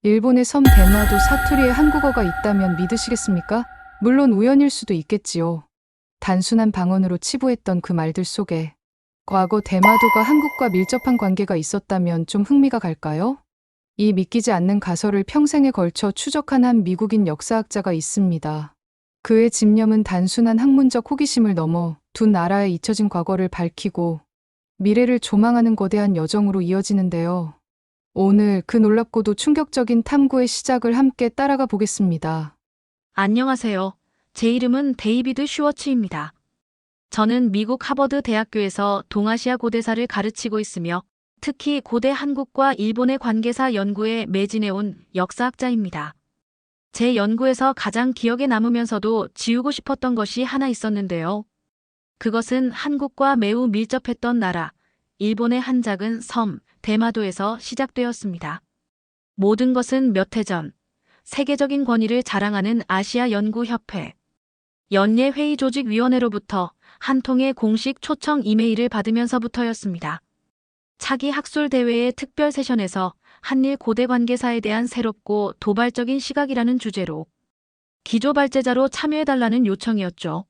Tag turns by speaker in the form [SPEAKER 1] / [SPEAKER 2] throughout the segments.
[SPEAKER 1] 일본의 섬 대마도 사투리에 한국어가 있다면 믿으시겠습니까? 물론 우연일 수도 있겠지요. 단순한 방언으로 치부했던 그 말들 속에 과거 대마도가 한국과 밀접한 관계가 있었다면 좀 흥미가 갈까요? 이 믿기지 않는 가설을 평생에 걸쳐 추적한 한 미국인 역사학자가 있습니다. 그의 집념은 단순한 학문적 호기심을 넘어 두 나라의 잊혀진 과거를 밝히고 미래를 조망하는 거대한 여정으로 이어지는데요. 오늘 그 놀랍고도 충격적인 탐구의 시작을 함께 따라가 보겠습니다.
[SPEAKER 2] 안녕하세요. 제 이름은 데이비드 슈워츠입니다. 저는 미국 하버드 대학교에서 동아시아 고대사를 가르치고 있으며 특히 고대 한국과 일본의 관계사 연구에 매진해온 역사학자입니다. 제 연구에서 가장 기억에 남으면서도 지우고 싶었던 것이 하나 있었는데요. 그것은 한국과 매우 밀접했던 나라, 일본의 한 작은 섬, 대마도에서 시작되었습니다. 모든 것은 몇 해 전, 세계적인 권위를 자랑하는 아시아연구협회, 연례회의조직위원회로부터 한 통의 공식 초청 이메일을 받으면서부터였습니다. 차기 학술 대회의 특별 세션에서 한일 고대 관계사에 대한 새롭고 도발적인 시각이라는 주제로 기조 발제자로 참여해달라는 요청이었죠.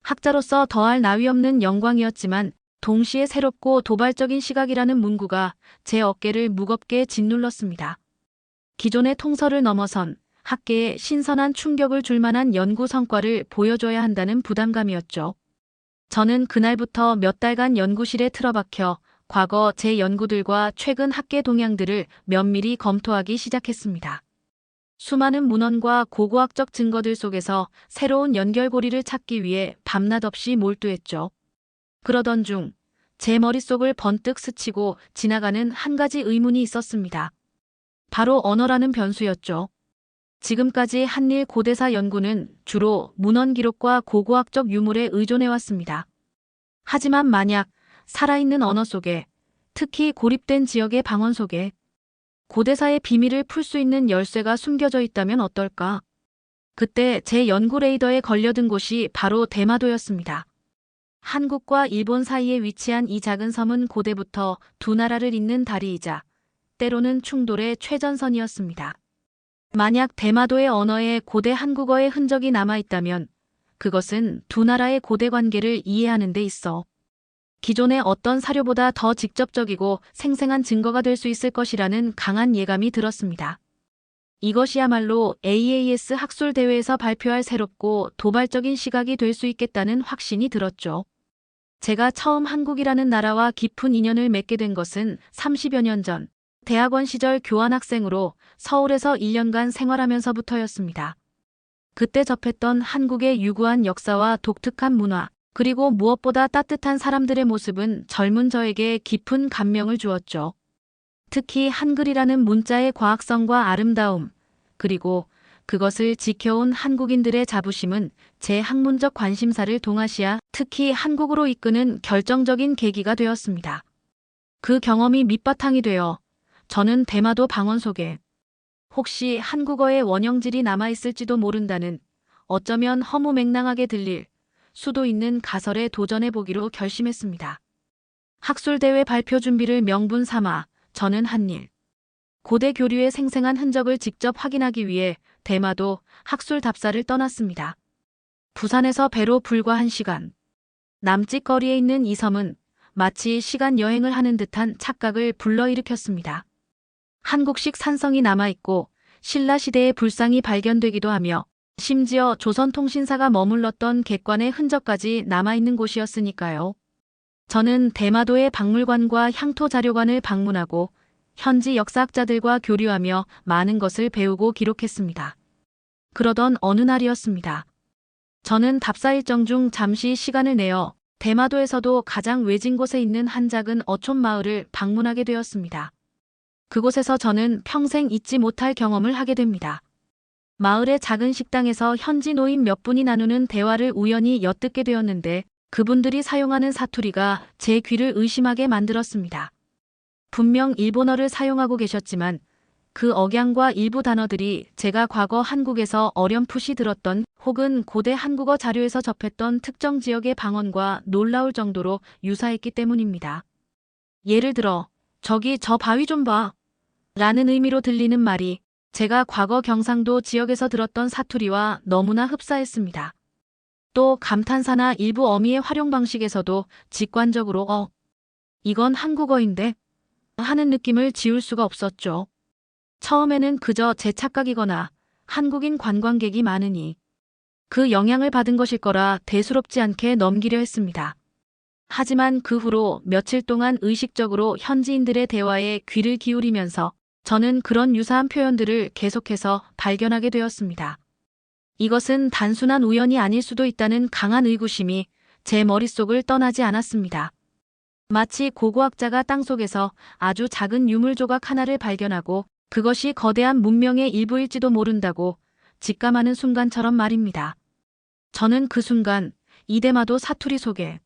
[SPEAKER 2] 학자로서 더할 나위 없는 영광이었지만 동시에 새롭고 도발적인 시각이라는 문구가 제 어깨를 무겁게 짓눌렀습니다. 기존의 통설을 넘어선 학계에 신선한 충격을 줄 만한 연구 성과를 보여줘야 한다는 부담감이었죠. 저는 그날부터 몇 달간 연구실에 틀어박혀 과거 제 연구들과 최근 학계 동향들을 면밀히 검토하기 시작했습니다. 수많은 문헌과 고고학적 증거들 속에서 새로운 연결고리를 찾기 위해 밤낮 없이 몰두했죠. 그러던 중 제 머릿속을 번뜩 스치고 지나가는 한 가지 의문이 있었습니다. 바로 언어라는 변수였죠. 지금까지 한일 고대사 연구는 주로 문헌 기록과 고고학적 유물에 의존해왔습니다. 하지만 만약 살아있는 언어 속에, 특히 고립된 지역의 방언 속에 고대사의 비밀을 풀 수 있는 열쇠가 숨겨져 있다면 어떨까? 그때 제 연구 레이더에 걸려든 곳이 바로 대마도였습니다. 한국과 일본 사이에 위치한 이 작은 섬은 고대부터 두 나라를 잇는 다리이자 때로는 충돌의 최전선이었습니다. 만약 대마도의 언어에 고대 한국어의 흔적이 남아있다면 그것은 두 나라의 고대 관계를 이해하는 데 있어 기존의 어떤 사료보다 더 직접적이고 생생한 증거가 될 수 있을 것이라는 강한 예감이 들었습니다. 이것이야말로 AAS 학술대회에서 발표할 새롭고 도발적인 시각이 될 수 있겠다는 확신이 들었죠. 제가 처음 한국이라는 나라와 깊은 인연을 맺게 된 것은 30여 년 전, 대학원 시절 교환학생으로 서울에서 1년간 생활하면서부터였습니다. 그때 접했던 한국의 유구한 역사와 독특한 문화, 그리고 무엇보다 따뜻한 사람들의 모습은 젊은 저에게 깊은 감명을 주었죠. 특히 한글이라는 문자의 과학성과 아름다움, 그리고 그것을 지켜온 한국인들의 자부심은 제 학문적 관심사를 동아시아, 특히 한국으로 이끄는 결정적인 계기가 되었습니다. 그 경험이 밑바탕이 되어 저는 대마도 방언 속에 혹시 한국어의 원형질이 남아있을지도 모른다는 어쩌면 허무맹랑하게 들릴 수도 있는 가설에 도전해보기로 결심했습니다. 학술대회 발표 준비를 명분 삼아 저는 한일 고대 교류의 생생한 흔적을 직접 확인하기 위해 대마도 학술 답사를 떠났습니다. 부산에서 배로 불과 1시간. 남짓 거리에 있는 이 섬은 마치 시간 여행을 하는 듯한 착각을 불러일으켰습니다. 한국식 산성이 남아있고 신라시대의 불상이 발견되기도 하며 심지어 조선통신사가 머물렀던 객관의 흔적까지 남아있는 곳이었으니까요. 저는 대마도의 박물관과 향토자료관을 방문하고 현지 역사학자들과 교류하며 많은 것을 배우고 기록했습니다. 그러던 어느 날이었습니다. 저는 답사 일정 중 잠시 시간을 내어 대마도에서도 가장 외진 곳에 있는 한 작은 어촌 마을을 방문하게 되었습니다. 그곳에서 저는 평생 잊지 못할 경험을 하게 됩니다. 마을의 작은 식당에서 현지 노인 몇 분이 나누는 대화를 우연히 엿듣게 되었는데 그분들이 사용하는 사투리가 제 귀를 의심하게 만들었습니다. 분명 일본어를 사용하고 계셨지만 그 억양과 일부 단어들이 제가 과거 한국에서 어렴풋이 들었던 혹은 고대 한국어 자료에서 접했던 특정 지역의 방언과 놀라울 정도로 유사했기 때문입니다. 예를 들어 저기 저 바위 좀 봐 라는 의미로 들리는 말이 제가 과거 경상도 지역에서 들었던 사투리와 너무나 흡사했습니다. 또 감탄사나 일부 어미의 활용 방식에서도 직관적으로 이건 한국어인데 하는 느낌을 지울 수가 없었죠. 처음에는 그저 제 착각이거나 한국인 관광객이 많으니 그 영향을 받은 것일 거라 대수롭지 않게 넘기려 했습니다. 하지만 그 후로 며칠 동안 의식적으로 현지인들의 대화에 귀를 기울이면서 저는 그런 유사한 표현들을 계속해서 발견하게 되었습니다. 이것은 단순한 우연이 아닐 수도 있다는 강한 의구심이 제 머릿속을 떠나지 않았습니다. 마치 고고학자가 땅속에서 아주 작은 유물 조각 하나를 발견하고 그것이 거대한 문명의 일부일지도 모른다고 직감하는 순간처럼 말입니다. 저는 그 순간 이대마도 사투리 속에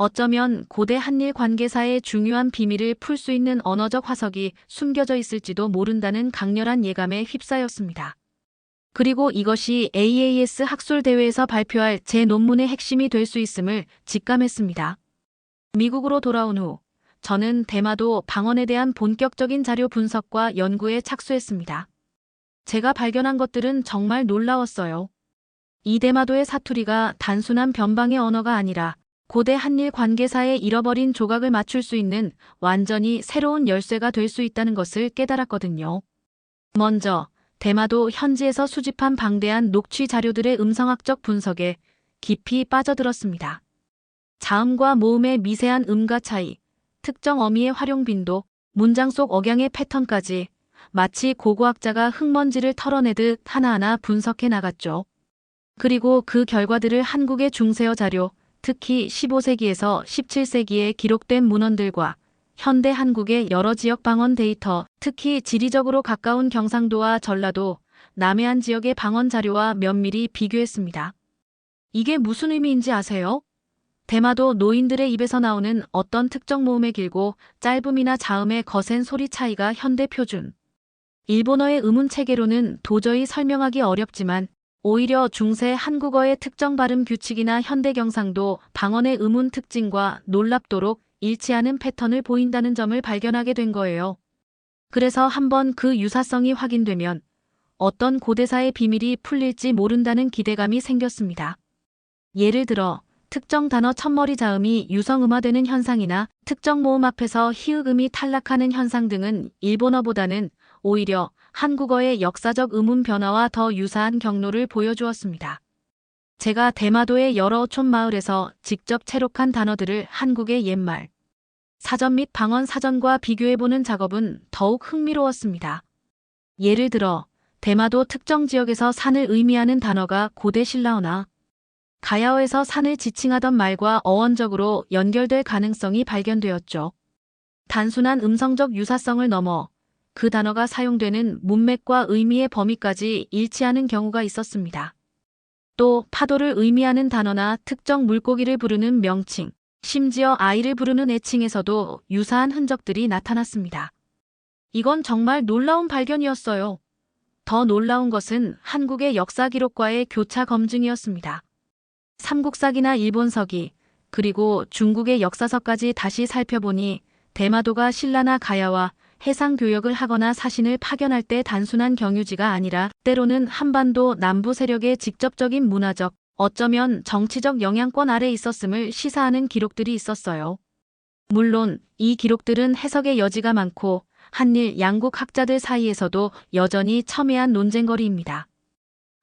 [SPEAKER 2] 어쩌면 고대 한일 관계사의 중요한 비밀을 풀 수 있는 언어적 화석이 숨겨져 있을지도 모른다는 강렬한 예감에 휩싸였습니다. 그리고 이것이 AAS 학술대회에서 발표할 제 논문의 핵심이 될 수 있음을 직감했습니다. 미국으로 돌아온 후 저는 대마도 방언에 대한 본격적인 자료 분석과 연구에 착수했습니다. 제가 발견한 것들은 정말 놀라웠어요. 이 대마도의 사투리가 단순한 변방의 언어가 아니라 고대 한일 관계사의 잃어버린 조각을 맞출 수 있는 완전히 새로운 열쇠가 될 수 있다는 것을 깨달았거든요. 먼저 대마도 현지에서 수집한 방대한 녹취 자료들의 음성학적 분석에 깊이 빠져들었습니다. 자음과 모음의 미세한 음가 차이, 특정 어미의 활용 빈도, 문장 속 억양의 패턴까지 마치 고고학자가 흙먼지를 털어내듯 하나하나 분석해 나갔죠. 그리고 그 결과들을 한국의 중세어 자료, 특히 15세기에서 17세기에 기록된 문헌들과 현대 한국의 여러 지역 방언 데이터, 특히 지리적으로 가까운 경상도와 전라도, 남해안 지역의 방언 자료와 면밀히 비교했습니다. 이게 무슨 의미인지 아세요? 대마도 노인들의 입에서 나오는 어떤 특정 모음의 길고 짧음이나 자음의 거센 소리 차이가 현대 표준 일본어의 음운 체계로는 도저히 설명하기 어렵지만 오히려 중세 한국어의 특정 발음 규칙이나 현대 경상도 방언의 음운 특징과 놀랍도록 일치하는 패턴을 보인다는 점을 발견하게 된 거예요. 그래서 한번 그 유사성이 확인되면 어떤 고대사의 비밀이 풀릴지 모른다는 기대감이 생겼습니다. 예를 들어 특정 단어 첫머리 자음이 유성음화되는 현상이나 특정 모음 앞에서 히읗음이 탈락하는 현상 등은 일본어보다는 오히려 한국어의 역사적 음운 변화와 더 유사한 경로를 보여주었습니다. 제가 대마도의 여러 어촌 마을에서 직접 채록한 단어들을 한국의 옛말 사전 및 방언 사전과 비교해보는 작업은 더욱 흥미로웠습니다. 예를 들어 대마도 특정 지역에서 산을 의미하는 단어가 고대 신라어나 가야어에서 산을 지칭하던 말과 어원적으로 연결될 가능성이 발견되었죠. 단순한 음성적 유사성을 넘어 그 단어가 사용되는 문맥과 의미의 범위까지 일치하는 경우가 있었습니다. 또 파도를 의미하는 단어나 특정 물고기를 부르는 명칭, 심지어 아이를 부르는 애칭에서도 유사한 흔적들이 나타났습니다. 이건 정말 놀라운 발견이었어요. 더 놀라운 것은 한국의 역사 기록과의 교차 검증이었습니다. 삼국사기나 일본서기, 그리고 중국의 역사서까지 다시 살펴보니 대마도가 신라나 가야와 해상 교역을 하거나 사신을 파견할 때 단순한 경유지가 아니라 때로는 한반도 남부 세력의 직접적인 문화적, 어쩌면 정치적 영향권 아래 있었음을 시사하는 기록들이 있었어요. 물론 이 기록들은 해석의 여지가 많고 한일 양국 학자들 사이에서도 여전히 첨예한 논쟁거리입니다.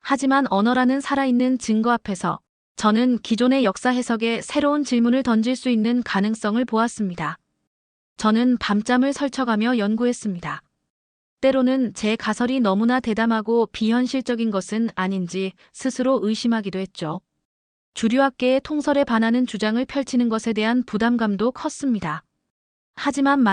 [SPEAKER 2] 하지만 언어라는 살아있는 증거 앞에서 저는 기존의 역사 해석에 새로운 질문을 던질 수 있는 가능성을 보았습니다. 저는 밤잠을 설쳐가며 연구했습니다. 때로는 제 가설이 너무나 대담하고 비현실적인 것은 아닌지 스스로 의심하기도 했죠. 주류학계의 통설에 반하는 주장을 펼치는 것에 대한 부담감도 컸습니다. 하지만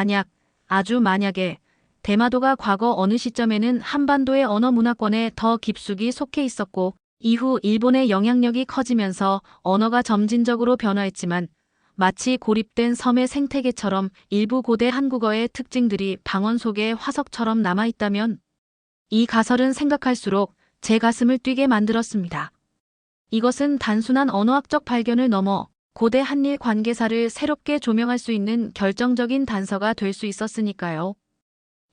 [SPEAKER 2] 아주 만약에 대마도가 과거 어느 시점에는 한반도의 언어 문화권에 더 깊숙이 속해 있었고 이후 일본의 영향력이 커지면서 언어가 점진적으로 변화했지만 마치 고립된 섬의 생태계처럼 일부 고대 한국어의 특징들이 방언 속에 화석처럼 남아있다면 이 가설은 생각할수록 제 가슴을 뛰게 만들었습니다. 이것은 단순한 언어학적 발견을 넘어 고대 한일 관계사를 새롭게 조명할 수 있는 결정적인 단서가 될 수 있었으니까요.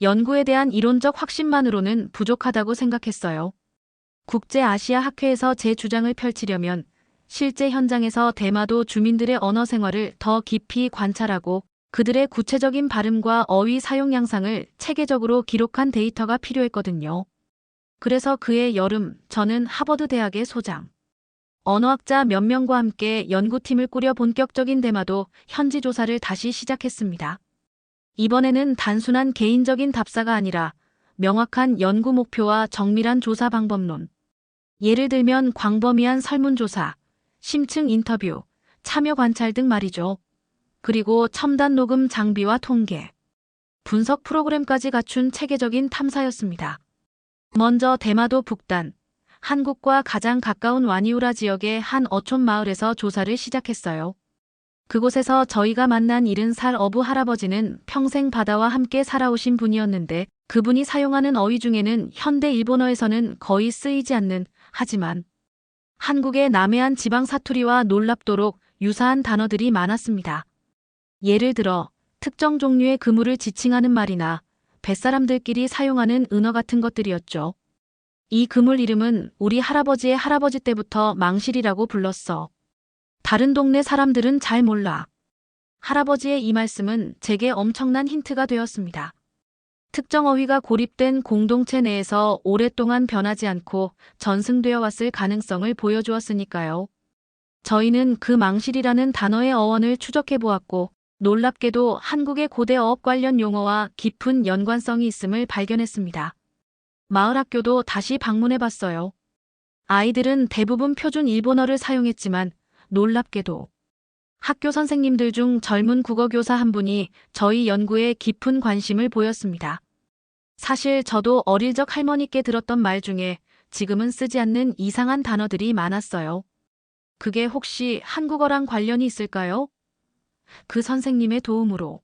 [SPEAKER 2] 연구에 대한 이론적 확신만으로는 부족하다고 생각했어요. 국제아시아 학회에서 제 주장을 펼치려면 실제 현장에서 대마도 주민들의 언어 생활을 더 깊이 관찰하고 그들의 구체적인 발음과 어휘 사용 양상을 체계적으로 기록한 데이터가 필요했거든요. 그래서 그해 여름 저는 하버드 대학의 소장, 언어학자 몇 명과 함께 연구팀을 꾸려 본격적인 대마도 현지 조사를 다시 시작했습니다. 이번에는 단순한 개인적인 답사가 아니라 명확한 연구 목표와 정밀한 조사 방법론. 예를 들면 광범위한 설문조사, 심층 인터뷰, 참여 관찰 등 말이죠. 그리고 첨단 녹음 장비와 통계, 분석 프로그램까지 갖춘 체계적인 탐사였습니다. 먼저 대마도 북단, 한국과 가장 가까운 와니우라 지역의 한 어촌 마을에서 조사를 시작했어요. 그곳에서 저희가 만난 70살 어부 할아버지는 평생 바다와 함께 살아오신 분이었는데 그분이 사용하는 어휘 중에는 현대 일본어에서는 거의 쓰이지 않는, 하지만 한국의 남해안 지방 사투리와 놀랍도록 유사한 단어들이 많았습니다. 예를 들어 특정 종류의 그물을 지칭하는 말이나 뱃사람들끼리 사용하는 은어 같은 것들이었죠. 이 그물 이름은 우리 할아버지의 할아버지 때부터 망실이라고 불렀어. 다른 동네 사람들은 잘 몰라. 할아버지의 이 말씀은 제게 엄청난 힌트가 되었습니다. 특정 어휘가 고립된 공동체 내에서 오랫동안 변하지 않고 전승되어 왔을 가능성을 보여주었으니까요. 저희는 그 망실이라는 단어의 어원을 추적해 보았고 놀랍게도 한국의 고대 어업 관련 용어와 깊은 연관성이 있음을 발견했습니다. 마을 학교도 다시 방문해 봤어요. 아이들은 대부분 표준 일본어를 사용했지만 놀랍게도 학교 선생님들 중 젊은 국어교사 한 분이 저희 연구에 깊은 관심을 보였습니다. 사실 저도 어릴 적 할머니께 들었던 말 중에 지금은 쓰지 않는 이상한 단어들이 많았어요. 그게 혹시 한국어랑 관련이 있을까요? 그 선생님의 도움으로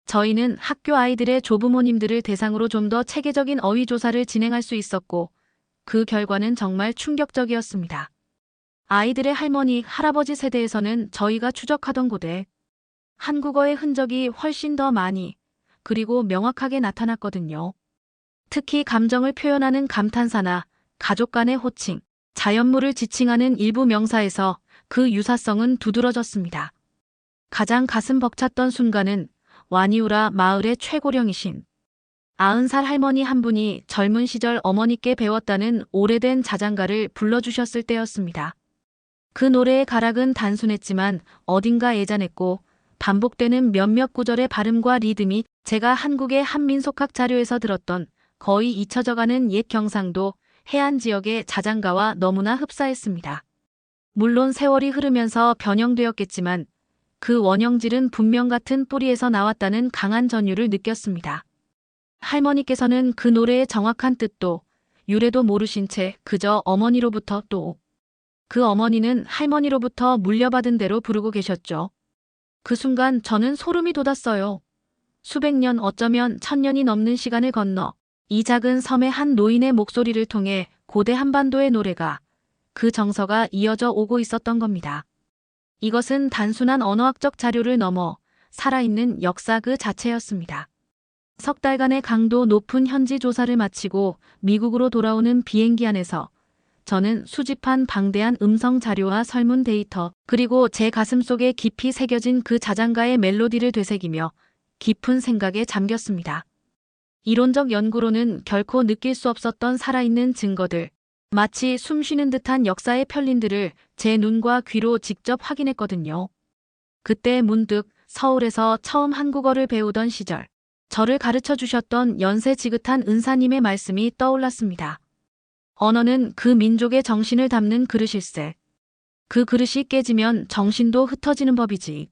[SPEAKER 2] 저희는 학교 아이들의 조부모님들을 대상으로 좀 더 체계적인 어휘 조사를 진행할 수 있었고 그 결과는 정말 충격적이었습니다. 아이들의 할머니, 할아버지 세대에서는 저희가 추적하던 고대 한국어의 흔적이 훨씬 더 많이 그리고 명확하게 나타났거든요. 특히 감정을 표현하는 감탄사나 가족 간의 호칭, 자연물을 지칭하는 일부 명사에서 그 유사성은 두드러졌습니다. 가장 가슴 벅찼던 순간은 와니우라 마을의 최고령이신 90살 할머니 한 분이 젊은 시절 어머니께 배웠다는 오래된 자장가를 불러주셨을 때였습니다. 그 노래의 가락은 단순했지만 어딘가 애잔했고 반복되는 몇몇 구절의 발음과 리듬이 제가 한국의 한민속학 자료에서 들었던 거의 잊혀져가는 옛 경상도 해안 지역의 자장가와 너무나 흡사했습니다. 물론 세월이 흐르면서 변형되었겠지만 그 원형질은 분명 같은 뿌리에서 나왔다는 강한 전율을 느꼈습니다. 할머니께서는 그 노래의 정확한 뜻도 유래도 모르신 채 그저 어머니로부터 또 그 어머니는 할머니로부터 물려받은 대로 부르고 계셨죠. 그 순간 저는 소름이 돋았어요. 수백 년 어쩌면 1000년이 넘는 시간을 건너 이 작은 섬의 한 노인의 목소리를 통해 고대 한반도의 노래가 그 정서가 이어져 오고 있었던 겁니다. 이것은 단순한 언어학적 자료를 넘어 살아있는 역사 그 자체였습니다. 석 달간의 강도 높은 현지 조사를 마치고 미국으로 돌아오는 비행기 안에서 저는 수집한 방대한 음성 자료와 설문 데이터 그리고 제 가슴속에 깊이 새겨진 그 자장가의 멜로디를 되새기며 깊은 생각에 잠겼습니다. 이론적 연구로는 결코 느낄 수 없었던 살아있는 증거들, 마치 숨쉬는 듯한 역사의 편린들을 제 눈과 귀로 직접 확인했거든요. 그때 문득 서울에서 처음 한국어를 배우던 시절, 저를 가르쳐 주셨던 연세 지긋한 은사님의 말씀이 떠올랐습니다. 언어는 그 민족의 정신을 담는 그릇일세. 그 그릇이 깨지면 정신도 흩어지는 법이지.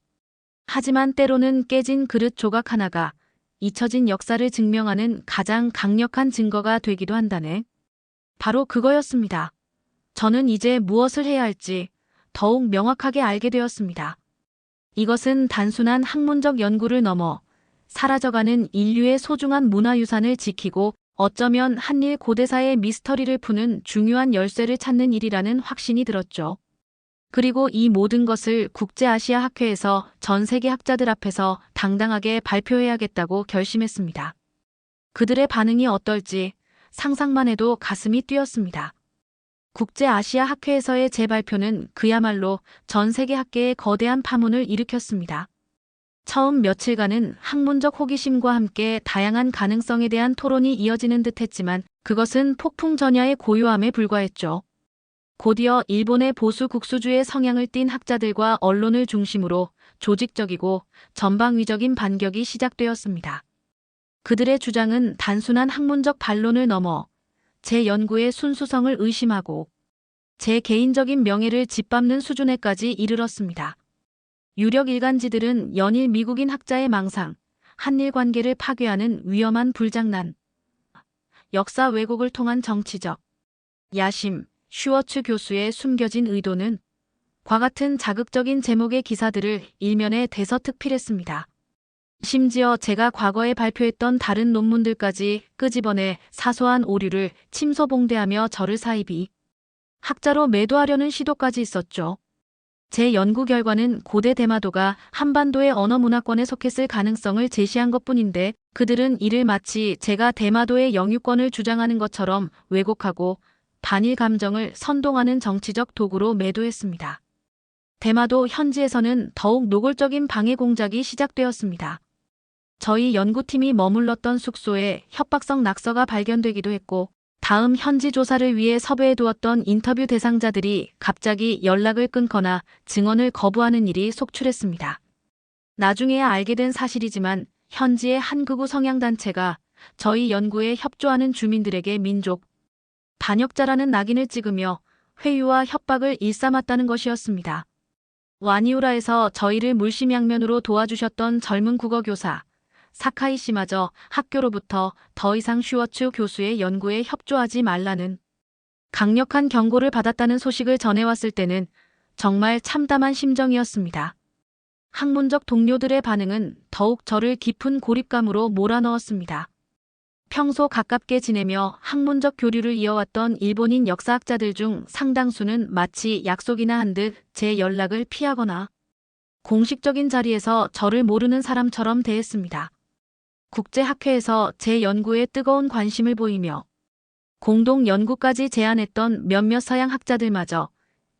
[SPEAKER 2] 하지만 때로는 깨진 그릇 조각 하나가 잊혀진 역사를 증명하는 가장 강력한 증거가 되기도 한다네. 바로 그거였습니다. 저는 이제 무엇을 해야 할지 더욱 명확하게 알게 되었습니다. 이것은 단순한 학문적 연구를 넘어 사라져가는 인류의 소중한 문화유산을 지키고 어쩌면 한일 고대사의 미스터리를 푸는 중요한 열쇠를 찾는 일이라는 확신이 들었죠. 그리고 이 모든 것을 국제아시아 학회에서 전 세계 학자들 앞에서 당당하게 발표해야겠다고 결심했습니다. 그들의 반응이 어떨지 상상만 해도 가슴이 뛰었습니다. 국제아시아학회에서의 제 발표는 그야말로 전 세계 학계에 거대한 파문을 일으켰습니다. 처음 며칠간은 학문적 호기심과 함께 다양한 가능성에 대한 토론이 이어지는 듯했지만 그것은 폭풍 전야의 고요함에 불과했죠. 곧이어 일본의 보수 국수주의 성향을 띤 학자들과 언론을 중심으로 조직적이고 전방위적인 반격이 시작되었습니다. 그들의 주장은 단순한 학문적 반론을 넘어 제 연구의 순수성을 의심하고 제 개인적인 명예를 짓밟는 수준에까지 이르렀습니다. 유력 일간지들은 연일 미국인 학자의 망상, 한일 관계를 파괴하는 위험한 불장난, 역사 왜곡을 통한 정치적 야심, 슈워츠 교수의 숨겨진 의도는 과 같은 자극적인 제목의 기사들을 일면에 대서특필했습니다. 심지어 제가 과거에 발표했던 다른 논문들까지 끄집어내 사소한 오류를 침소봉대하며 저를 사이비 학자로 매도하려는 시도까지 있었죠. 제 연구 결과는 고대 대마도가 한반도의 언어 문화권에 속했을 가능성을 제시한 것뿐인데 그들은 이를 마치 제가 대마도의 영유권을 주장하는 것처럼 왜곡하고 반일 감정을 선동하는 정치적 도구로 매도했습니다. 대마도 현지에서는 더욱 노골적인 방해 공작이 시작되었습니다. 저희 연구팀이 머물렀던 숙소에 협박성 낙서가 발견되기도 했고 다음 현지 조사를 위해 섭외해 두었던 인터뷰 대상자들이 갑자기 연락을 끊거나 증언을 거부하는 일이 속출했습니다. 나중에야 알게 된 사실이지만 현지의 한 극우 성향단체가 저희 연구에 협조하는 주민들에게 민족 반역자라는 낙인을 찍으며 회유와 협박을 일삼았다는 것이었습니다. 와니우라에서 저희를 물심양면으로 도와주셨던 젊은 국어교사 사카이 씨마저 학교로부터 더 이상 슈워츠 교수의 연구에 협조하지 말라는 강력한 경고를 받았다는 소식을 전해왔을 때는 정말 참담한 심정이었습니다. 학문적 동료들의 반응은 더욱 저를 깊은 고립감으로 몰아넣었습니다. 평소 가깝게 지내며 학문적 교류를 이어왔던 일본인 역사학자들 중 상당수는 마치 약속이나 한 듯 제 연락을 피하거나 공식적인 자리에서 저를 모르는 사람처럼 대했습니다. 국제학회에서 제 연구에 뜨거운 관심을 보이며 공동 연구까지 제안했던 몇몇 서양 학자들마저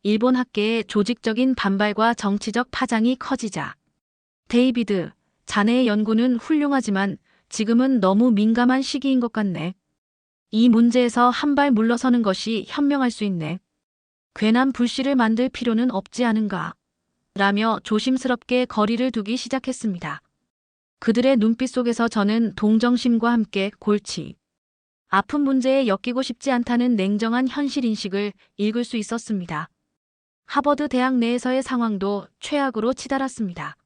[SPEAKER 2] 일본 학계의 조직적인 반발과 정치적 파장이 커지자 데이비드, 자네의 연구는 훌륭하지만 지금은 너무 민감한 시기인 것 같네. 이 문제에서 한 발 물러서는 것이 현명할 수 있네. 괜한 불씨를 만들 필요는 없지 않은가. 라며 조심스럽게 거리를 두기 시작했습니다. 그들의 눈빛 속에서 저는 동정심과 함께 골치 아픈 문제에 엮이고 싶지 않다는 냉정한 현실인식을 읽을 수 있었습니다. 하버드 대학 내에서의 상황도 최악으로 치달았습니다.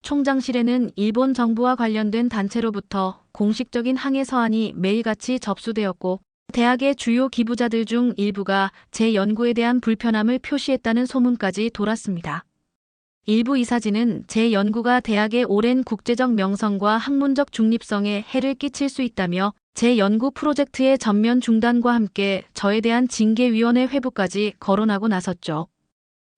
[SPEAKER 2] 총장실에는 일본 정부와 관련된 단체로부터 공식적인 항해 서한이 매일같이 접수되었고 대학의 주요 기부자들 중 일부가 제 연구에 대한 불편함을 표시했다는 소문까지 돌았습니다. 일부 이사진은 제 연구가 대학의 오랜 국제적 명성과 학문적 중립성에 해를 끼칠 수 있다며 제 연구 프로젝트의 전면 중단과 함께 저에 대한 징계위원회 회부까지 거론하고 나섰죠.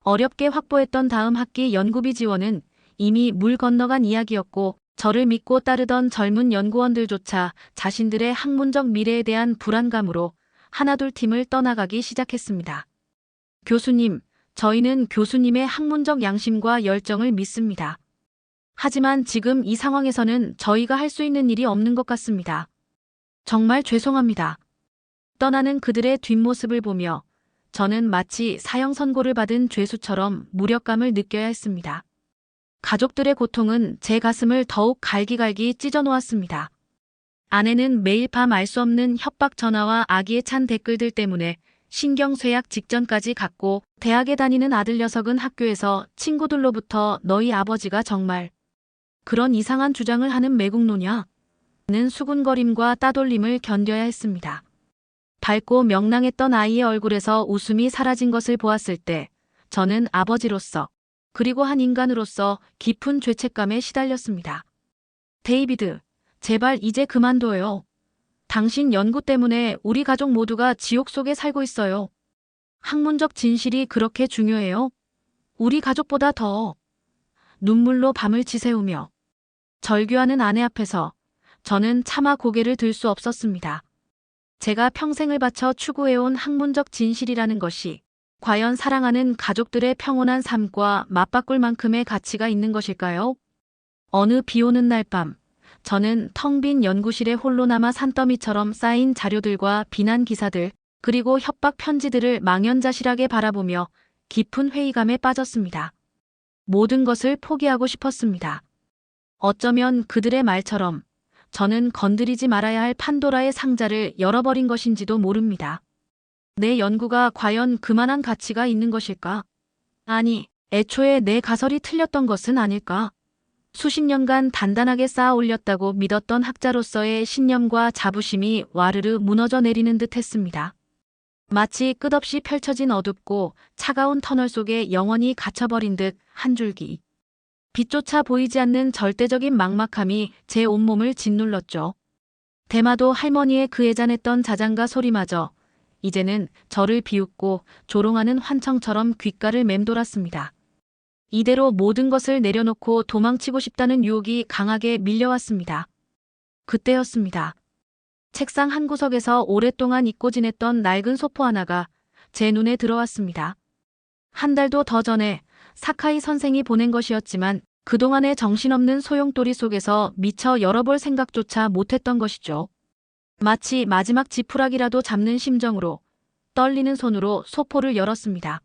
[SPEAKER 2] 어렵게 확보했던 다음 학기 연구비 지원은 이미 물 건너간 이야기였고 저를 믿고 따르던 젊은 연구원들조차 자신들의 학문적 미래에 대한 불안감으로 하나둘 팀을 떠나가기 시작했습니다. 교수님, 저희는 교수님의 학문적 양심과 열정을 믿습니다. 하지만 지금 이 상황에서는 저희가 할 수 있는 일이 없는 것 같습니다. 정말 죄송합니다. 떠나는 그들의 뒷모습을 보며 저는 마치 사형 선고를 받은 죄수처럼 무력감을 느껴야 했습니다. 가족들의 고통은 제 가슴을 더욱 갈기갈기 찢어놓았습니다. 아내는 매일 밤 알 수 없는 협박 전화와 악의에 찬 댓글들 때문에 신경쇠약 직전까지 갔고 대학에 다니는 아들 녀석은 학교에서 친구들로부터 너희 아버지가 정말 그런 이상한 주장을 하는 매국노냐? 는 수군거림과 따돌림을 견뎌야 했습니다. 밝고 명랑했던 아이의 얼굴에서 웃음이 사라진 것을 보았을 때 저는 아버지로서 그리고 한 인간으로서 깊은 죄책감에 시달렸습니다. 데이비드, 제발 이제 그만둬요. 당신 연구 때문에 우리 가족 모두가 지옥 속에 살고 있어요. 학문적 진실이 그렇게 중요해요? 우리 가족보다 더. 눈물로 밤을 지새우며 절규하는 아내 앞에서 저는 차마 고개를 들 수 없었습니다. 제가 평생을 바쳐 추구해온 학문적 진실이라는 것이 과연 사랑하는 가족들의 평온한 삶과 맞바꿀 만큼의 가치가 있는 것일까요? 어느 비 오는 날 밤, 저는 텅 빈 연구실에 홀로 남아 산더미처럼 쌓인 자료들과 비난 기사들, 그리고 협박 편지들을 망연자실하게 바라보며 깊은 회의감에 빠졌습니다. 모든 것을 포기하고 싶었습니다. 어쩌면 그들의 말처럼 저는 건드리지 말아야 할 판도라의 상자를 열어버린 것인지도 모릅니다. 내 연구가 과연 그만한 가치가 있는 것일까? 아니, 애초에 내 가설이 틀렸던 것은 아닐까? 수십 년간 단단하게 쌓아 올렸다고 믿었던 학자로서의 신념과 자부심이 와르르 무너져 내리는 듯 했습니다. 마치 끝없이 펼쳐진 어둡고 차가운 터널 속에 영원히 갇혀버린 듯 한 줄기. 빛조차 보이지 않는 절대적인 막막함이 제 온몸을 짓눌렀죠. 대마도 할머니의 그 애잔했던 자장가 소리마저 이제는 저를 비웃고 조롱하는 환청처럼 귓가를 맴돌았습니다. 이대로 모든 것을 내려놓고 도망치고 싶다는 유혹이 강하게 밀려왔습니다. 그때였습니다. 책상 한 구석에서 오랫동안 잊고 지냈던 낡은 소포 하나가 제 눈에 들어왔습니다. 한 달도 더 전에 사카이 선생이 보낸 것이었지만 그동안의 정신없는 소용돌이 속에서 미처 열어볼 생각조차 못했던 것이죠. 마치 마지막 지푸라기라도 잡는 심정으로 떨리는 손으로 소포를 열었습니다.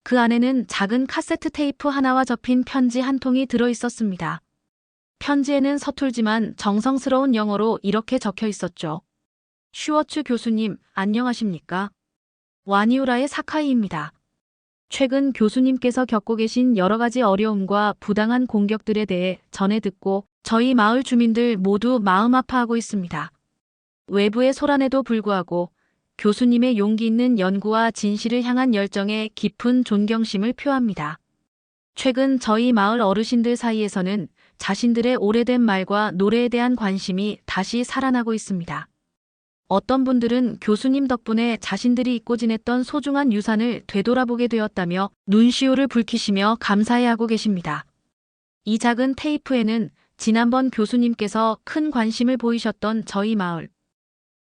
[SPEAKER 2] 그 안에는 작은 카세트 테이프 하나와 접힌 편지 한 통이 들어있었습니다. 편지에는 서툴지만 정성스러운 영어로 이렇게 적혀 있었죠. 슈워츠 교수님, 안녕하십니까? 와니우라의 사카이입니다. 최근 교수님께서 겪고 계신 여러 가지 어려움과 부당한 공격들에 대해 전해 듣고 저희 마을 주민들 모두 마음 아파하고 있습니다. 외부의 소란에도 불구하고 교수님의 용기 있는 연구와 진실을 향한 열정에 깊은 존경심을 표합니다. 최근 저희 마을 어르신들 사이에서는 자신들의 오래된 말과 노래에 대한 관심이 다시 살아나고 있습니다. 어떤 분들은 교수님 덕분에 자신들이 잊고 지냈던 소중한 유산을 되돌아보게 되었다며 눈시울을 붉히시며 감사해하고 계십니다. 이 작은 테이프에는 지난번 교수님께서 큰 관심을 보이셨던 저희 마을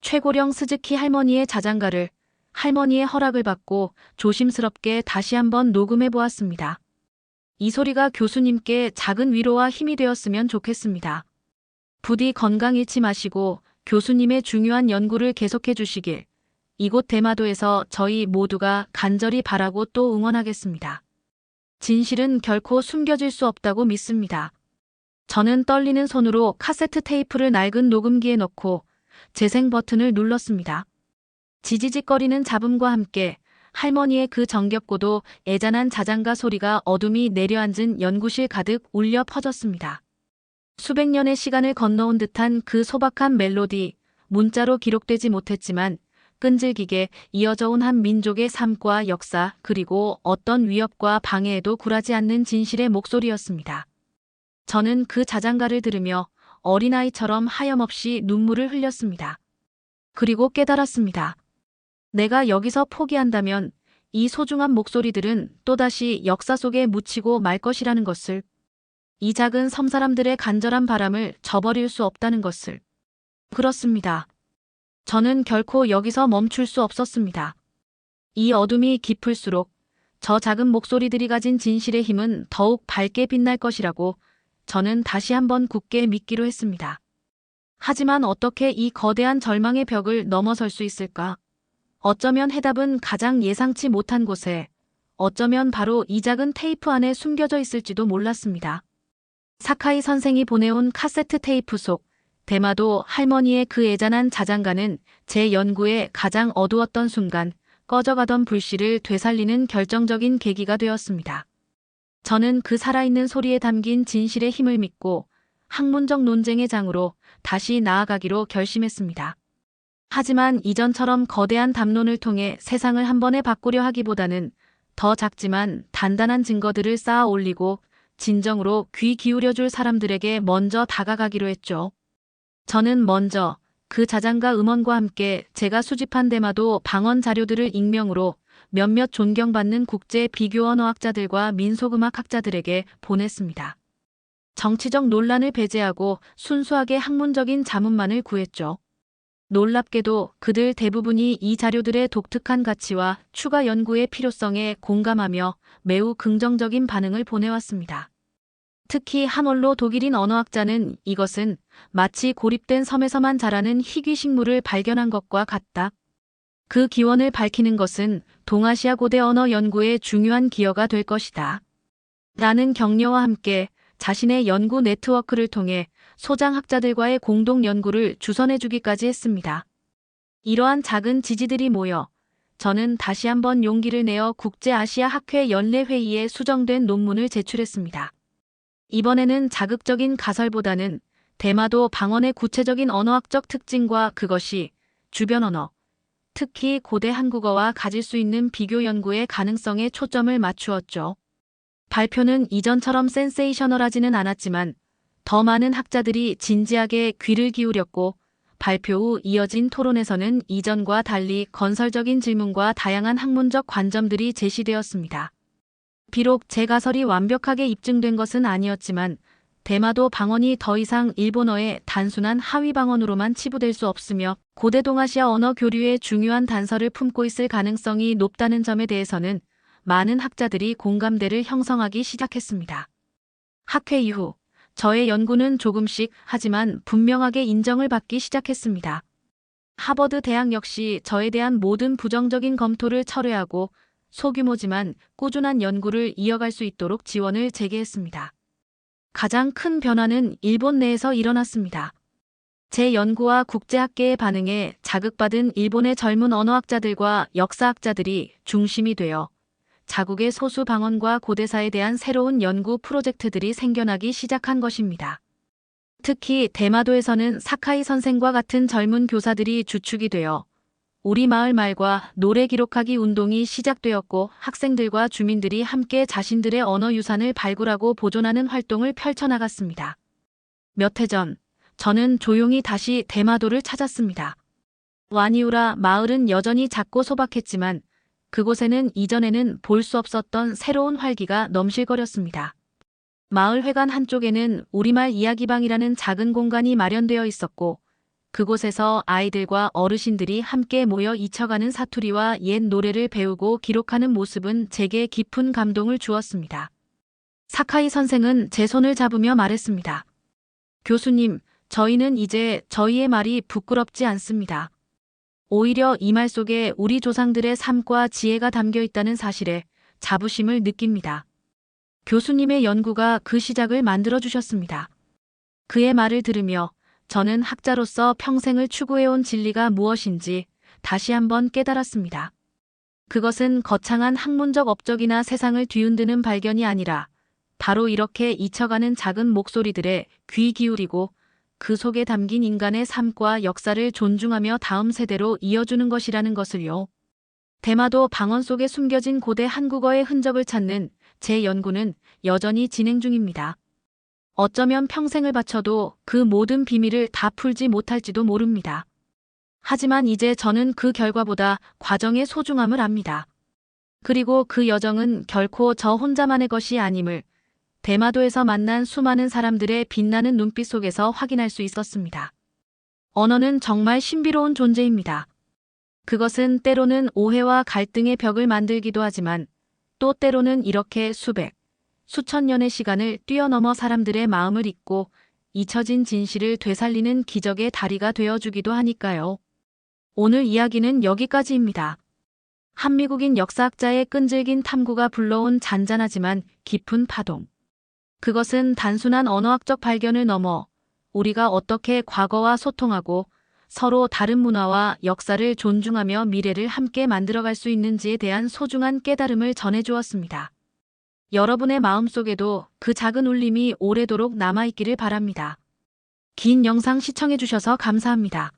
[SPEAKER 2] 최고령 스즈키 할머니의 자장가를 할머니의 허락을 받고 조심스럽게 다시 한번 녹음해 보았습니다. 이 소리가 교수님께 작은 위로와 힘이 되었으면 좋겠습니다. 부디 건강 잃지 마시고 교수님의 중요한 연구를 계속해 주시길 이곳 대마도에서 저희 모두가 간절히 바라고 또 응원하겠습니다. 진실은 결코 숨겨질 수 없다고 믿습니다. 저는 떨리는 손으로 카세트 테이프를 낡은 녹음기에 넣고 재생 버튼을 눌렀습니다. 지지직거리는 잡음과 함께 할머니의 그 정겹고도 애잔한 자장가 소리가 어둠이 내려앉은 연구실 가득 울려 퍼졌습니다. 수백 년의 시간을 건너온 듯한 그 소박한 멜로디, 문자로 기록되지 못했지만 끈질기게 이어져 온 한 민족의 삶과 역사 그리고 어떤 위협과 방해에도 굴하지 않는 진실의 목소리였습니다. 저는 그 자장가를 들으며 어린아이처럼 하염없이 눈물을 흘렸습니다. 그리고 깨달았습니다. 내가 여기서 포기한다면 이 소중한 목소리들은 또다시 역사 속에 묻히고 말 것이라는 것을, 이 작은 섬 사람들의 간절한 바람을 저버릴 수 없다는 것을. 그렇습니다. 저는 결코 여기서 멈출 수 없었습니다. 이 어둠이 깊을수록 저 작은 목소리들이 가진 진실의 힘은 더욱 밝게 빛날 것이라고 저는 다시 한번 굳게 믿기로 했습니다. 하지만 어떻게 이 거대한 절망의 벽을 넘어설 수 있을까? 어쩌면 해답은 가장 예상치 못한 곳에, 어쩌면 바로 이 작은 테이프 안에 숨겨져 있을지도 몰랐습니다. 사카이 선생이 보내온 카세트 테이프 속 대마도 할머니의 그 애잔한 자장가는 제 연구의 가장 어두웠던 순간, 꺼져가던 불씨를 되살리는 결정적인 계기가 되었습니다. 저는 그 살아있는 소리에 담긴 진실의 힘을 믿고 학문적 논쟁의 장으로 다시 나아가기로 결심했습니다. 하지만 이전처럼 거대한 담론을 통해 세상을 한 번에 바꾸려 하기보다는 더 작지만 단단한 증거들을 쌓아 올리고 진정으로 귀 기울여줄 사람들에게 먼저 다가가기로 했죠. 저는 먼저 그 자장가 음원과 함께 제가 수집한 대마도 방언 자료들을 익명으로 몇몇 존경받는 국제 비교언어학자들과 민속음악 학자들에게 보냈습니다. 정치적 논란을 배제하고 순수하게 학문적인 자문만을 구했죠. 놀랍게도 그들 대부분이 이 자료들의 독특한 가치와 추가 연구의 필요성에 공감하며 매우 긍정적인 반응을 보내왔습니다. 특히 한 원로 독일인 언어학자는 이것은 마치 고립된 섬에서만 자라는 희귀 식물을 발견한 것과 같다. 그 기원을 밝히는 것은 동아시아 고대 언어 연구의 중요한 기여가 될 것이다. 라는 격려와 함께 자신의 연구 네트워크를 통해 소장학자들과의 공동 연구를 주선해주기까지 했습니다. 이러한 작은 지지들이 모여 저는 다시 한번 용기를 내어 국제아시아 학회 연례회의에 수정된 논문을 제출했습니다. 이번에는 자극적인 가설보다는 대마도 방언의 구체적인 언어학적 특징과 그것이 주변 언어, 특히 고대 한국어와 가질 수 있는 비교 연구의 가능성에 초점을 맞추었죠. 발표는 이전처럼 센세이셔널하지는 않았지만 더 많은 학자들이 진지하게 귀를 기울였고 발표 후 이어진 토론에서는 이전과 달리 건설적인 질문과 다양한 학문적 관점들이 제시되었습니다. 비록 제 가설이 완벽하게 입증된 것은 아니었지만 대마도 방언이 더 이상 일본어의 단순한 하위 방언으로만 치부될 수 없으며 고대 동아시아 언어 교류의 중요한 단서를 품고 있을 가능성이 높다는 점에 대해서는 많은 학자들이 공감대를 형성하기 시작했습니다. 학회 이후 저의 연구는 조금씩 하지만 분명하게 인정을 받기 시작했습니다. 하버드 대학 역시 저에 대한 모든 부정적인 검토를 철회하고 소규모지만 꾸준한 연구를 이어갈 수 있도록 지원을 재개했습니다. 가장 큰 변화는 일본 내에서 일어났습니다. 제 연구와 국제학계의 반응에 자극받은 일본의 젊은 언어학자들과 역사학자들이 중심이 되어 자국의 소수 방언과 고대사에 대한 새로운 연구 프로젝트들이 생겨나기 시작한 것입니다. 특히 대마도에서는 사카이 선생과 같은 젊은 교사들이 주축이 되어 우리 마을 말과 노래 기록하기 운동이 시작되었고 학생들과 주민들이 함께 자신들의 언어 유산을 발굴하고 보존하는 활동을 펼쳐나갔습니다. 몇 해 전, 저는 조용히 다시 대마도를 찾았습니다. 와니우라 마을은 여전히 작고 소박했지만 그곳에는 이전에는 볼 수 없었던 새로운 활기가 넘실거렸습니다. 마을 회관 한쪽에는 우리말 이야기방이라는 작은 공간이 마련되어 있었고 그곳에서 아이들과 어르신들이 함께 모여 잊혀가는 사투리와 옛 노래를 배우고 기록하는 모습은 제게 깊은 감동을 주었습니다. 사카이 선생은 제 손을 잡으며 말했습니다. 교수님, 저희는 이제 저희의 말이 부끄럽지 않습니다. 오히려 이 말 속에 우리 조상들의 삶과 지혜가 담겨 있다는 사실에 자부심을 느낍니다. 교수님의 연구가 그 시작을 만들어주셨습니다. 그의 말을 들으며 저는 학자로서 평생을 추구해온 진리가 무엇인지 다시 한번 깨달았습니다. 그것은 거창한 학문적 업적이나 세상을 뒤흔드는 발견이 아니라 바로 이렇게 잊혀가는 작은 목소리들에 귀 기울이고 그 속에 담긴 인간의 삶과 역사를 존중하며 다음 세대로 이어주는 것이라는 것을요. 대마도 방언 속에 숨겨진 고대 한국어의 흔적을 찾는 제 연구는 여전히 진행 중입니다. 어쩌면 평생을 바쳐도 그 모든 비밀을 다 풀지 못할지도 모릅니다. 하지만 이제 저는 그 결과보다 과정의 소중함을 압니다. 그리고 그 여정은 결코 저 혼자만의 것이 아님을 대마도에서 만난 수많은 사람들의 빛나는 눈빛 속에서 확인할 수 있었습니다. 언어는 정말 신비로운 존재입니다. 그것은 때로는 오해와 갈등의 벽을 만들기도 하지만 또 때로는 이렇게 수백, 수천 년의 시간을 뛰어넘어 사람들의 마음을 잇고 잊혀진 진실을 되살리는 기적의 다리가 되어주기도 하니까요. 오늘 이야기는 여기까지입니다. 한미국인 역사학자의 끈질긴 탐구가 불러온 잔잔하지만 깊은 파동. 그것은 단순한 언어학적 발견을 넘어 우리가 어떻게 과거와 소통하고 서로 다른 문화와 역사를 존중하며 미래를 함께 만들어갈 수 있는지에 대한 소중한 깨달음을 전해주었습니다. 여러분의 마음속에도 그 작은 울림이 오래도록 남아있기를 바랍니다. 긴 영상 시청해주셔서 감사합니다.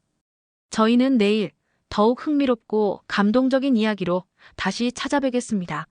[SPEAKER 2] 저희는 내일 더욱 흥미롭고 감동적인 이야기로 다시 찾아뵙겠습니다.